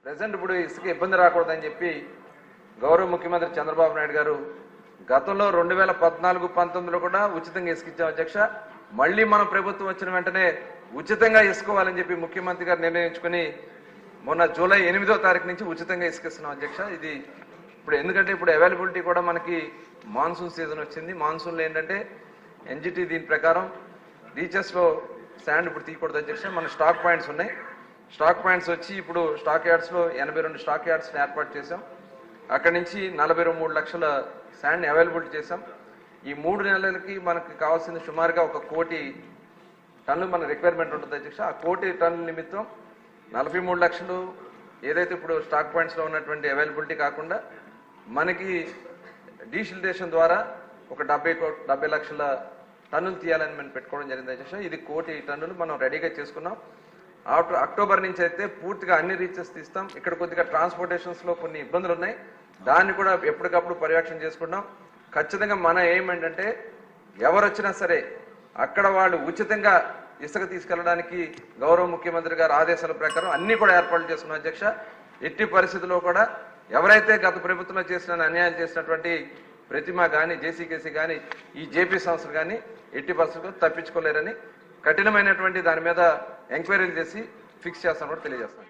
Present ఇప్పుడు ఇసుక ఇబ్బంది రాకూడదని చెప్పి గౌరవ ముఖ్యమంత్రి చంద్రబాబు నాయుడు గారు గతంలో 2014-19లో కూడా ఉచితంగా ఇసుక ఇచ్చాం అధ్యక్ష. మళ్ళీ మనం ప్రభుత్వం వచ్చిన వెంటనే ఉచితంగా ఇసుకోవాలని చెప్పి ముఖ్యమంత్రి గారు నిర్ణయించుకుని మొన్న జూలై 8వ తారీఖు నుంచి ఉచితంగా ఇసుక ఇస్తున్నాం అధ్యక్ష. ఇది ఇప్పుడు ఎందుకంటే ఇప్పుడు అవైలబిలిటీ కూడా మనకి మాన్సూన్ సీజన్ వచ్చింది. మాన్సూన్లో ఏంటంటే ఎన్జిటి దీని ప్రకారం రీచెస్లో శాండ్ ఇప్పుడు తీయకూడదు అధ్యక్ష. మన స్టాక్ పాయింట్స్ ఉన్నాయి. స్టాక్ పాయింట్స్ వచ్చి ఇప్పుడు స్టాక్ యార్డ్స్లో 82 స్టాక్ యార్డ్స్ని ఏర్పాటు చేశాం. అక్కడి నుంచి 43 లక్షల శాండ్ని అవైలబిలిటీ చేశాం. ఈ 3 నెలలకి మనకి కావాల్సిన సుమారుగా 1 కోటి టన్నులు మన రిక్వైర్మెంట్ ఉంటుంది అధ్యక్ష. ఆ 1 కోటి టన్నుల నిమిత్తం 43 లక్షలు ఏదైతే ఇప్పుడు స్టాక్ పాయింట్స్లో ఉన్నటువంటి అవైలబిలిటీ కాకుండా మనకి డీసిల్టేషన్ ద్వారా ఒక 70 లక్షల టన్నులు తీయాలని మనం పెట్టుకోవడం జరిగింది అధ్యక్ష. ఇది 1 కోటి టన్నులు మనం రెడీగా చేసుకున్నాం. అక్టోబర్ నుంచి అయితే పూర్తిగా అన్ని రీచెస్ తీస్తాం. ఇక్కడ కొద్దిగా ట్రాన్స్పోర్టేషన్స్లో కొన్ని ఇబ్బందులు ఉన్నాయి. దాన్ని కూడా ఎప్పటికప్పుడు పర్యవేక్షణ చేసుకుంటాం. ఖచ్చితంగా మన ఎయిమ్ ఏంటంటే ఎవరు వచ్చినా సరే అక్కడ వాళ్ళు ఉచితంగా ఇసుక తీసుకెళ్లడానికి గౌరవ ముఖ్యమంత్రి గారి ఆదేశాల ప్రకారం అన్ని కూడా ఏర్పాట్లు చేసుకున్నాం అధ్యక్ష. ఎట్టి పరిస్థితుల్లో కూడా ఎవరైతే గత ప్రభుత్వంలో చేసిన అన్యాయం చేసినటువంటి ప్రతిమ కానీ జేసీకేసీ కానీ ఈ జేపీ సంస్థలు కానీ ఎట్టి పరిస్థితుల్లో తప్పించుకోలేరని కఠినమైనటువంటి దాని మీద ఎంక్వైరీలు చేసి ఫిక్స్ చేస్తామని కూడా తెలియజేస్తాను.